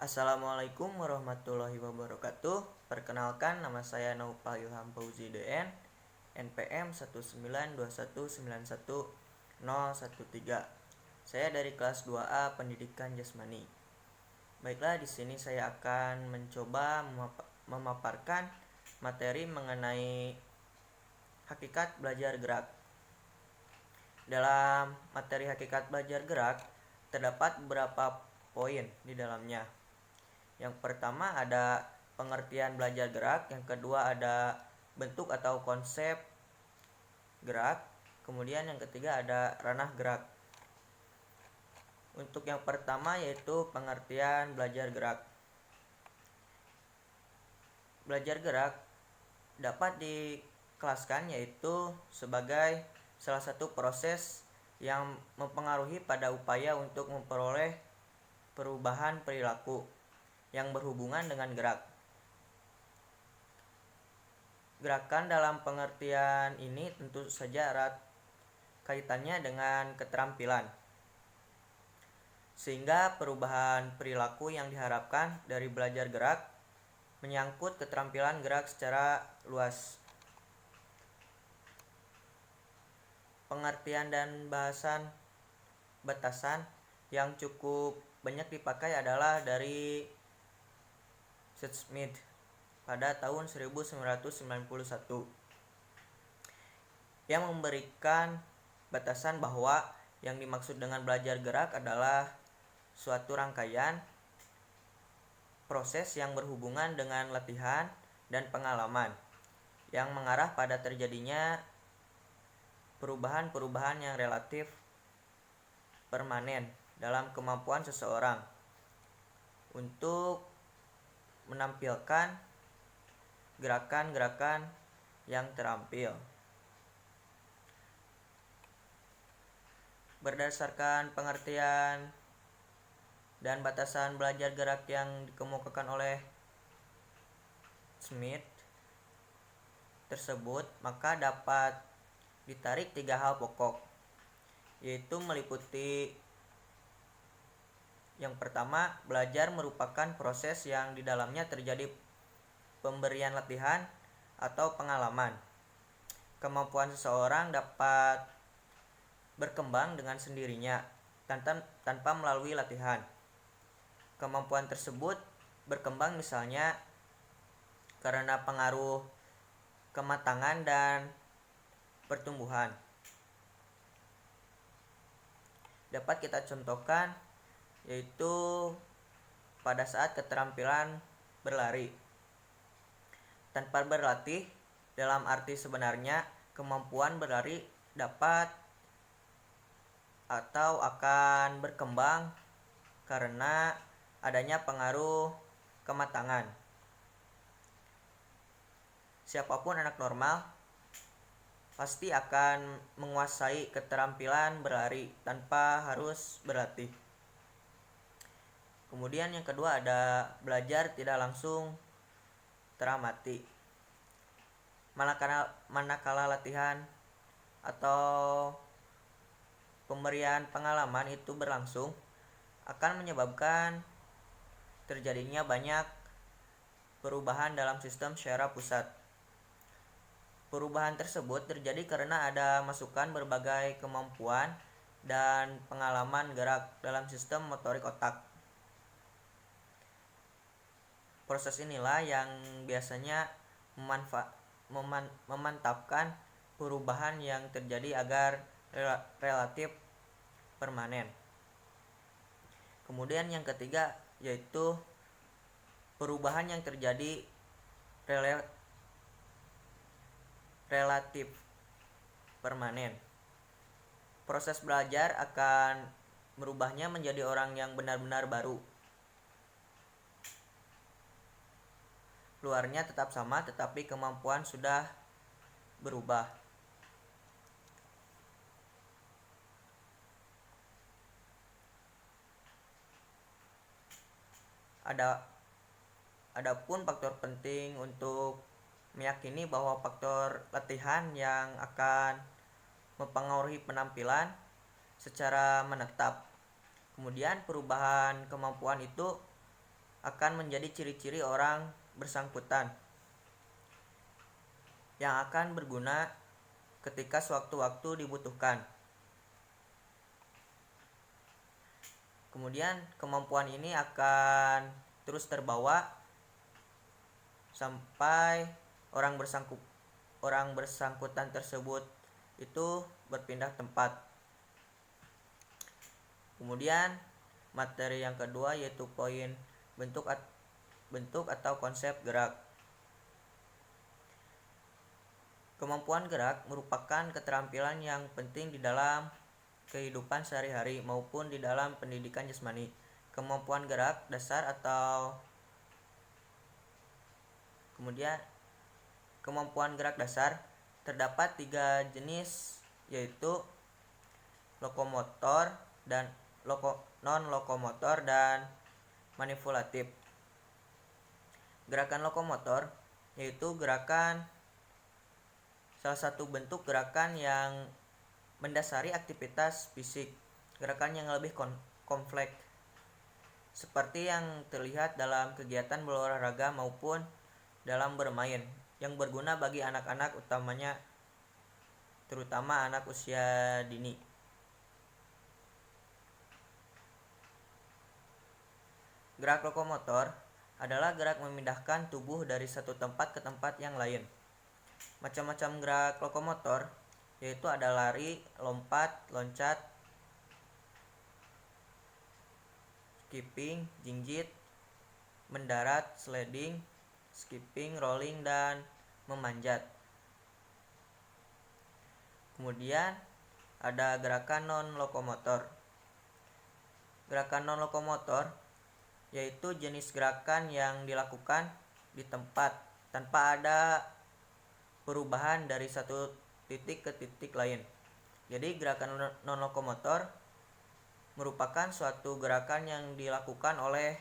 Assalamualaikum warahmatullahi wabarakatuh. Perkenalkan, nama saya Naufal Ilham Fauzi DN, NPM 192191013. Saya dari kelas 2A Pendidikan Jasmani. Baiklah, di sini saya akan mencoba memaparkan materi mengenai hakikat belajar gerak. Dalam materi hakikat belajar gerak terdapat beberapa poin di dalamnya. Yang pertama ada pengertian belajar gerak, yang kedua ada bentuk atau konsep gerak, kemudian yang ketiga ada ranah gerak. Untuk yang pertama yaitu pengertian belajar gerak. Belajar gerak dapat dikelaskan yaitu sebagai salah satu proses yang mempengaruhi pada upaya untuk memperoleh perubahan perilaku yang berhubungan dengan gerak. Gerakan dalam pengertian ini tentu saja erat kaitannya dengan keterampilan, sehingga perubahan perilaku yang diharapkan dari belajar gerak menyangkut keterampilan gerak secara luas. Pengertian dan batasan yang cukup banyak dipakai adalah dari Smith pada tahun 1991 yang memberikan batasan bahwa yang dimaksud dengan belajar gerak adalah suatu rangkaian proses yang berhubungan dengan latihan dan pengalaman yang mengarah pada terjadinya perubahan-perubahan yang relatif permanen dalam kemampuan seseorang untuk menampilkan gerakan-gerakan yang terampil. Berdasarkan pengertian dan batasan belajar gerak yang dikemukakan oleh Smith tersebut, maka dapat ditarik 3 hal pokok, yaitu meliputi yang pertama, belajar merupakan proses yang di dalamnya terjadi pemberian latihan atau pengalaman. Kemampuan seseorang dapat berkembang dengan sendirinya tanpa melalui latihan. Kemampuan tersebut berkembang misalnya karena pengaruh kematangan dan pertumbuhan. Dapat kita contohkan yaitu pada saat keterampilan berlari. Tanpa berlatih, dalam arti sebenarnya kemampuan berlari dapat atau akan berkembang karena adanya pengaruh kematangan. Siapapun anak normal pasti akan menguasai keterampilan berlari tanpa harus berlatih. Kemudian yang kedua ada belajar tidak langsung teramati. Manakala latihan atau pemberian pengalaman itu berlangsung, akan menyebabkan terjadinya banyak perubahan dalam sistem syaraf pusat. Perubahan tersebut terjadi karena ada masukan berbagai kemampuan dan pengalaman gerak dalam sistem motorik otak. Proses inilah yang biasanya memantapkan perubahan yang terjadi agar relatif permanen. Kemudian yang ketiga yaitu perubahan yang terjadi relatif permanen. Proses belajar akan merubahnya menjadi orang yang benar-benar baru. Luarnya tetap sama, tetapi kemampuan sudah berubah. Adapun faktor penting untuk meyakini bahwa faktor latihan yang akan mempengaruhi penampilan secara menetap. Kemudian perubahan kemampuan itu akan menjadi ciri-ciri orang bersangkutan yang akan berguna ketika sewaktu-waktu dibutuhkan. Kemudian kemampuan ini akan terus terbawa sampai orang bersangkutan tersebut itu berpindah tempat. Kemudian materi yang kedua yaitu poin bentuk atau konsep gerak. Kemampuan gerak merupakan keterampilan yang penting di dalam kehidupan sehari-hari maupun di dalam pendidikan jasmani. Kemampuan gerak dasar kemampuan gerak dasar terdapat 3 jenis, yaitu lokomotor dan non-lokomotor dan manipulatif. Gerakan lokomotor yaitu salah satu bentuk gerakan yang mendasari aktivitas fisik, gerakan yang lebih kompleks, seperti yang terlihat dalam kegiatan berolahraga maupun dalam bermain, yang berguna bagi anak-anak terutama anak usia dini. Gerak lokomotor adalah gerak memindahkan tubuh dari satu tempat ke tempat yang lain. Macam-macam gerak lokomotor yaitu ada lari, lompat, loncat, skipping, jinjit, mendarat, sliding, skipping, rolling, dan memanjat. Kemudian ada gerakan non-lokomotor. Gerakan non-lokomotor yaitu jenis gerakan yang dilakukan di tempat tanpa ada perubahan dari satu titik ke titik lain. Jadi gerakan non-lokomotor merupakan suatu gerakan yang dilakukan oleh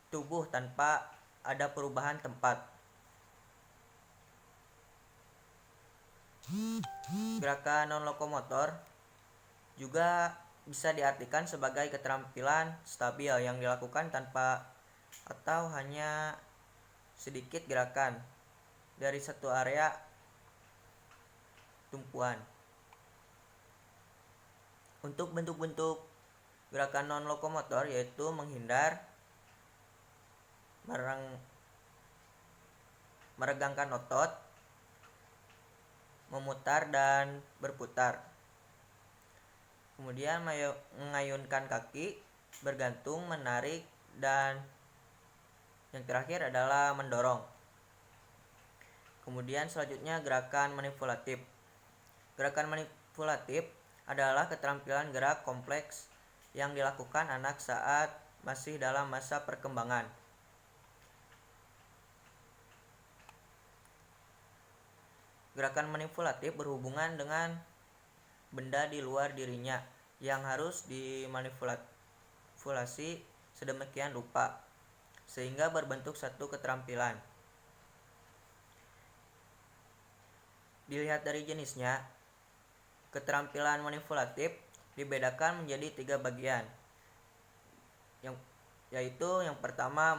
tubuh tanpa ada perubahan tempat. Gerakan non-lokomotor juga bisa diartikan sebagai keterampilan stabil yang dilakukan tanpa atau hanya sedikit gerakan dari satu area tumpuan. Untuk bentuk-bentuk gerakan non-lokomotor yaitu menghindar, meregangkan otot, memutar dan berputar. Kemudian mengayunkan kaki, bergantung, menarik, dan yang terakhir adalah mendorong. Kemudian selanjutnya gerakan manipulatif. Gerakan manipulatif adalah keterampilan gerak kompleks yang dilakukan anak saat masih dalam masa perkembangan. Gerakan manipulatif berhubungan dengan benda di luar dirinya yang harus dimanipulasi sedemikian rupa sehingga berbentuk satu keterampilan. Dilihat dari jenisnya, keterampilan manipulatif dibedakan menjadi 3 bagian, yaitu yang pertama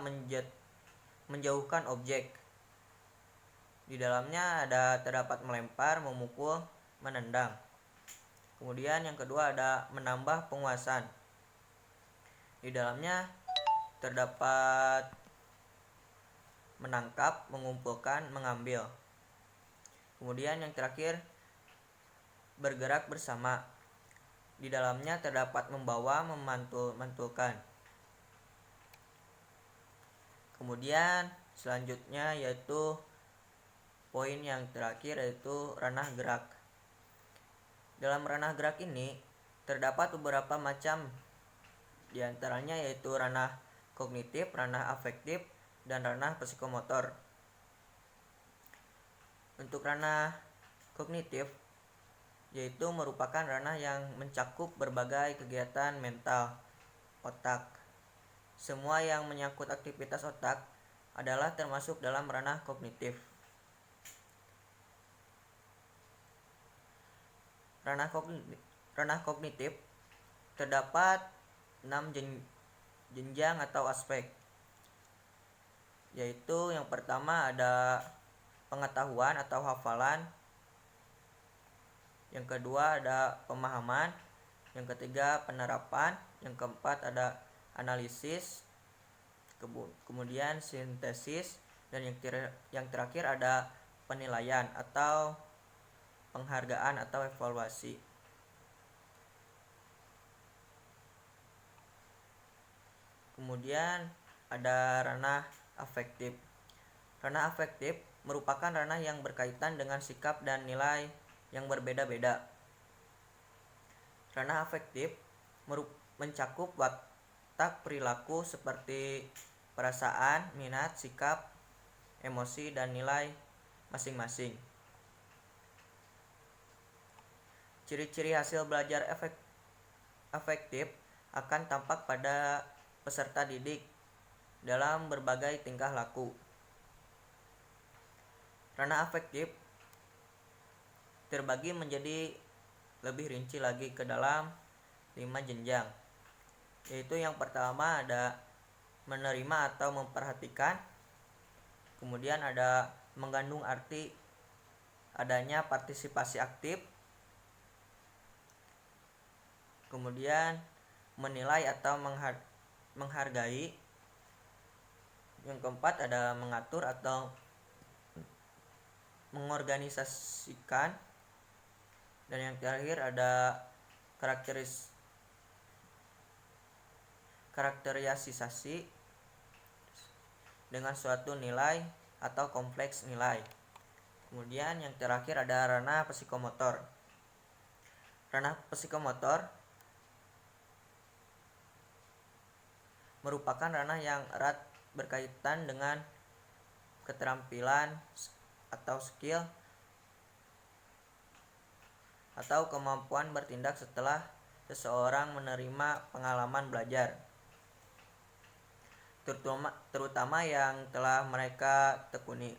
menjauhkan objek. Di dalamnya terdapat melempar, memukul, menendang. Kemudian yang kedua ada menambah penguasaan. Di dalamnya terdapat menangkap, mengumpulkan, mengambil. Kemudian yang terakhir bergerak bersama. Di dalamnya terdapat membawa, memantulkan. Kemudian selanjutnya yaitu poin yang terakhir yaitu ranah gerak. Dalam ranah gerak ini terdapat beberapa macam, di antaranya yaitu ranah kognitif, ranah afektif, dan ranah psikomotor. Untuk ranah kognitif yaitu merupakan ranah yang mencakup berbagai kegiatan mental otak. Semua yang menyangkut aktivitas otak adalah termasuk dalam ranah kognitif. Ranah kognitif terdapat 6 jenjang atau aspek. yaitu yang pertama ada pengetahuan atau hafalan, yang kedua ada pemahaman, yang ketiga penerapan, yang keempat ada analisis, kemudian sintesis, dan yang terakhir ada penilaian atau penghargaan atau evaluasi. Kemudian ada ranah afektif. Ranah afektif merupakan ranah yang berkaitan dengan sikap dan nilai yang berbeda-beda. Ranah afektif mencakup watak perilaku seperti perasaan, minat, sikap, emosi, dan nilai masing-masing. Ciri-ciri hasil belajar afektif akan tampak pada peserta didik dalam berbagai tingkah laku. Ranah afektif terbagi menjadi lebih rinci lagi ke dalam 5 jenjang, yaitu yang pertama ada menerima atau memperhatikan, kemudian ada mengandung arti adanya partisipasi aktif, kemudian menilai atau menghargai, yang keempat ada mengatur atau mengorganisasikan, dan yang terakhir ada karakterisasi dengan suatu nilai atau kompleks nilai. Kemudian yang terakhir ada ranah psikomotor. Ranah psikomotor merupakan ranah yang erat berkaitan dengan keterampilan atau skill atau kemampuan bertindak setelah seseorang menerima pengalaman belajar, terutama yang telah mereka tekuni.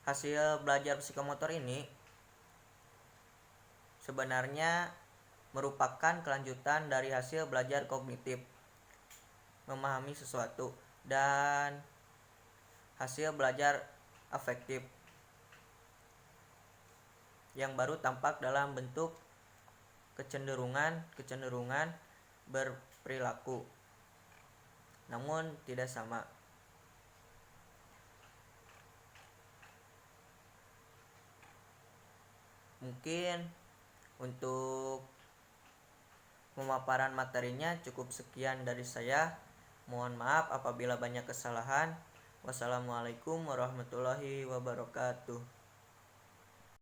Hasil belajar psikomotor ini sebenarnya merupakan kelanjutan dari hasil belajar kognitif, memahami sesuatu, dan hasil belajar afektif yang baru tampak dalam bentuk kecenderungan berperilaku, namun tidak sama. Mungkin untuk pemaparan materinya cukup sekian dari saya. Mohon maaf apabila banyak kesalahan. Wassalamualaikum warahmatullahi wabarakatuh.